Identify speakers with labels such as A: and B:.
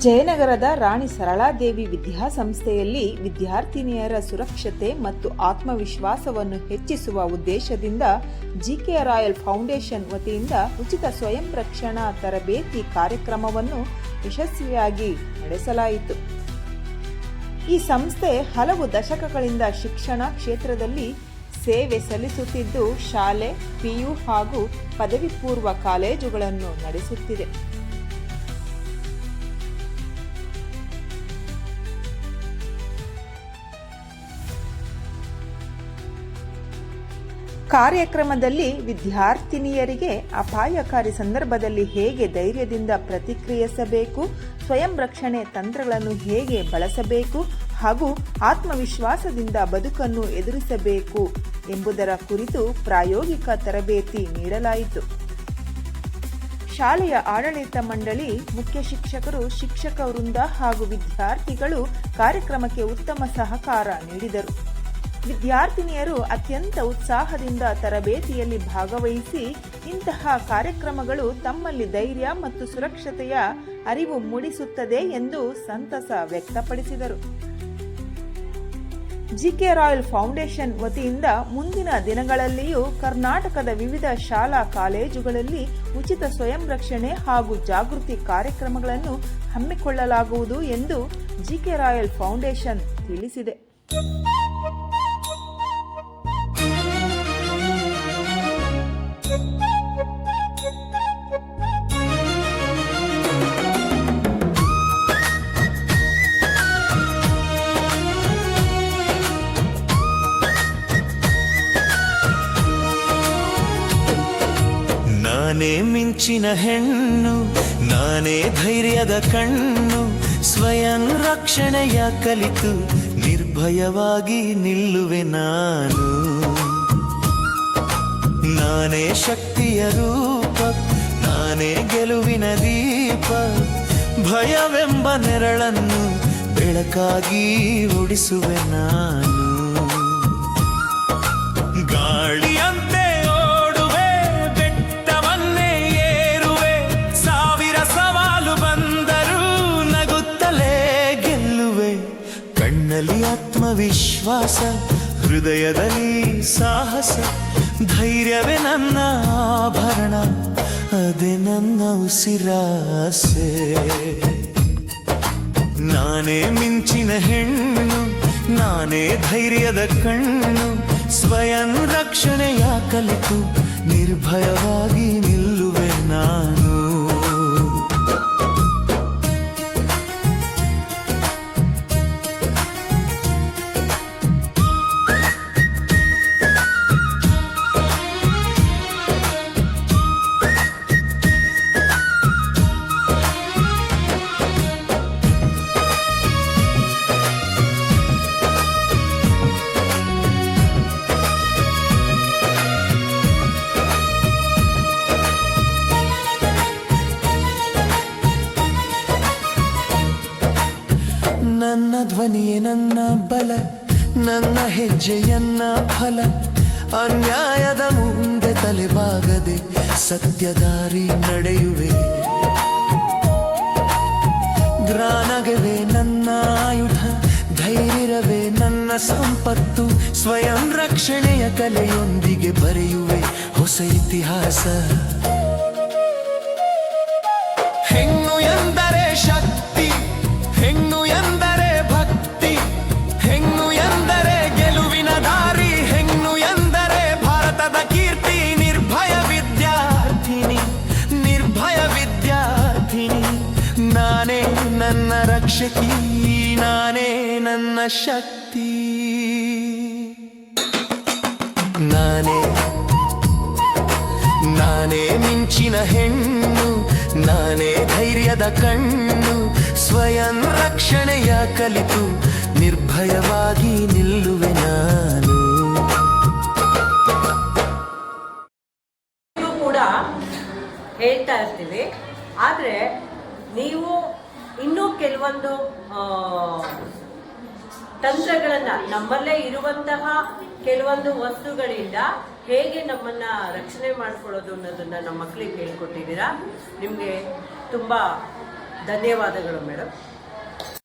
A: ಜಯನಗರದ ರಾಣಿ ಸರಳಾದೇವಿ ವಿದ್ಯಾಸಂಸ್ಥೆಯಲ್ಲಿ ವಿದ್ಯಾರ್ಥಿನಿಯರ ಸುರಕ್ಷತೆ ಮತ್ತು ಆತ್ಮವಿಶ್ವಾಸವನ್ನು ಹೆಚ್ಚಿಸುವ ಉದ್ದೇಶದಿಂದ ಜಿಕೆ ರಾಯಲ್ ಫೌಂಡೇಶನ್ ವತಿಯಿಂದ ಉಚಿತ ಸ್ವಯಂ ರಕ್ಷಣಾ ತರಬೇತಿ ಕಾರ್ಯಕ್ರಮವನ್ನು ಯಶಸ್ವಿಯಾಗಿ ನಡೆಸಲಾಯಿತು. ಈ ಸಂಸ್ಥೆ ಹಲವು ದಶಕಗಳಿಂದ ಶಿಕ್ಷಣ ಕ್ಷೇತ್ರದಲ್ಲಿ ಸೇವೆ ಸಲ್ಲಿಸುತ್ತಿದ್ದು ಶಾಲೆ, ಪಿಯು ಹಾಗೂ ಪದವಿ ಪೂರ್ವ ಕಾಲೇಜುಗಳನ್ನು ನಡೆಸುತ್ತಿದೆ. ಕಾರ್ಯಕ್ರಮದಲ್ಲಿ ವಿದ್ಯಾರ್ಥಿನಿಯರಿಗೆ ಅಪಾಯಕಾರಿ ಸಂದರ್ಭದಲ್ಲಿ ಹೇಗೆ ಧೈರ್ಯದಿಂದ ಪ್ರತಿಕ್ರಿಯಿಸಬೇಕು, ಸ್ವಯಂ ರಕ್ಷಣೆ ತಂತ್ರಗಳನ್ನು ಹೇಗೆ ಬಳಸಬೇಕು ಹಾಗೂ ಆತ್ಮವಿಶ್ವಾಸದಿಂದ ಬದುಕನ್ನು ಎದುರಿಸಬೇಕು ಎಂಬುದರ ಕುರಿತು ಪ್ರಾಯೋಗಿಕ ತರಬೇತಿ ನೀಡಲಾಯಿತು. ಶಾಲೆಯ ಆಡಳಿತ ಮಂಡಳಿ, ಮುಖ್ಯ ಶಿಕ್ಷಕರು, ಶಿಕ್ಷಕ ವೃಂದ ಹಾಗೂ ವಿದ್ಯಾರ್ಥಿಗಳು ಕಾರ್ಯಕ್ರಮಕ್ಕೆ ಉತ್ತಮ ಸಹಕಾರ ನೀಡಿದರು. ವಿದ್ಯಾರ್ಥಿನಿಯರು ಅತ್ಯಂತ ಉತ್ಸಾಹದಿಂದ ತರಬೇತಿಯಲ್ಲಿ ಭಾಗವಹಿಸಿ ಇಂತಹ ಕಾರ್ಯಕ್ರಮಗಳು ತಮ್ಮಲ್ಲಿ ಧೈರ್ಯ ಮತ್ತು ಸುರಕ್ಷತೆಯ ಅರಿವು ಮೂಡಿಸುತ್ತದೆ ಎಂದು ಸಂತಸ ವ್ಯಕ್ತಪಡಿಸಿದರು. ಜಿಕೆ ರಾಯಲ್ ಫೌಂಡೇಶನ್ ವತಿಯಿಂದ ಮುಂದಿನ ದಿನಗಳಲ್ಲಿಯೂ ಕರ್ನಾಟಕದ ವಿವಿಧ ಶಾಲಾ ಕಾಲೇಜುಗಳಲ್ಲಿ ಉಚಿತ ಸ್ವಯಂ ರಕ್ಷಣೆ ಹಾಗೂ ಜಾಗೃತಿ ಕಾರ್ಯಕ್ರಮಗಳನ್ನು ಹಮ್ಮಿಕೊಳ್ಳಲಾಗುವುದು ಎಂದು ಜಿಕೆ ರಾಯಲ್ ಫೌಂಡೇಶನ್ ತಿಳಿಸಿದೆ.
B: ನಾನೇ ಮಿಂಚಿನ ಹೆಣ್ಣು, ನಾನೇ ಧೈರ್ಯದ ಕಣ್ಣು, ಸ್ವಯಂ ರಕ್ಷಣೆಯ ಕಲಿತು ನಿರ್ಭಯವಾಗಿ ನಿಲ್ಲುವೆ ನಾನು. ನಾನೇ ಶಕ್ತಿಯ ರೂಪ, ನಾನೇ ಗೆಲುವಿನ ದೀಪ, ಭಯವೆಂಬ ನೆರಳನ್ನು ಬೆಳಕಾಗಿ ಓಡಿಸುವೆ ನಾನು. ಗಾಳಿಯಂತೆ ಓಡುವೆ, ಬೆಟ್ಟವನ್ನೇ ಏರುವೆ, ಸಾವಿರ ಸವಾಲು ಬಂದರೂ ನಗುತ್ತಲೇ ಗೆಲ್ಲುವೆ. ಕಣ್ಣಲ್ಲಿ ಆತ್ಮವಿಶ್ವಾಸ, ಹೃದಯದಲ್ಲಿ ಸಾಹಸ, ಧೈರ್ಯವೇ ನನ್ನ ಆಭರಣ, ಅದೇ ನನ್ನ ಉಸಿರಾಸೆ. ನಾನೇ ಮಿಂಚಿನ ಹೆಣ್ಣು, ನಾನೇ ಧೈರ್ಯದ ಕಣ್ಣು, ಸ್ವಯಂ ರಕ್ಷಣೆಯ ಕಲಿತು ನಿರ್ಭಯವಾಗಿ ನಿಲ್ಲುವೆ ನಾನು. ನನ್ನ ಧ್ವನಿಯೇ ನನ್ನ ಬಲ, ನನ್ನ ಹೆಜ್ಜೆಯನ್ನ ಫಲ, ಅನ್ಯಾಯದ ಮುಂದೆ ತಲೆಬಾಗದೆ ಸತ್ಯದಾರಿ ನಡೆಯುವೆ. ಜ್ಞಾನವೇ ನನ್ನ ಆಯುಧ, ಧೈರ್ಯವೇ ನನ್ನ ಸಂಪತ್ತು, ಸ್ವಯಂ ರಕ್ಷಣೆಯ ಕಲೆಯೊಂದಿಗೆ ಬರೆಯುವೆ ಹೊಸ ಇತಿಹಾಸ. ಹೆಣ್ಣು ಎಂದರೆ ಶಕ್ತಿ, ಹೆಣ್ಣು ಎಂದರೆ ಭಕ್ತಿ, ಹೆಣ್ಣು ಎಂದರೆ ಗೆಲುವಿನ ದಾರಿ, ಹೆಣ್ಣು ಎಂದರೆ ಭಾರತದ ಕೀರ್ತಿ. ನಿರ್ಭಯ ವಿದ್ಯಾರ್ಥಿನಿ, ನಿರ್ಭಯ ವಿದ್ಯಾರ್ಥಿನಿ, ನಾನೇ ನನ್ನ ರಕ್ಷಕಿ, ನಾನೇ ನನ್ನ ಶಕ್ತಿ. ನಾನೇ ಮಿಂಚಿನ ಹೆಣ್ಣು, ನಾನೇ ಧೈರ್ಯದ ಕಣ್ಣು, ಸ್ವಯಂ ರಕ್ಷಣೆಯ ಕಲಿತು ನಿರ್ಭಯವಾಗಿ ನಿಲ್ಲುವೆ ನಾನು.
C: ಕೂಡ ಹೇಳ್ತಾ ಇರ್ತೀವಿ, ಆದರೆ ನೀವು ಇನ್ನೂ ಕೆಲವೊಂದು ತಂತ್ರಗಳನ್ನು, ನಮ್ಮಲ್ಲೇ ಇರುವಂತಹ ಕೆಲವೊಂದು ವಸ್ತುಗಳಿಂದ ಹೇಗೆ ನಮ್ಮನ್ನು ರಕ್ಷಣೆ ಮಾಡ್ಕೊಳ್ಳೋದು ಅನ್ನೋದನ್ನು ನಮ್ಮ ಮಕ್ಕಳಿಗೆ ಹೇಳ್ಕೊಟ್ಟಿದ್ದೀರಾ. ನಿಮಗೆ ತುಂಬ ಧನ್ಯವಾದಗಳು ಮೇಡಮ್.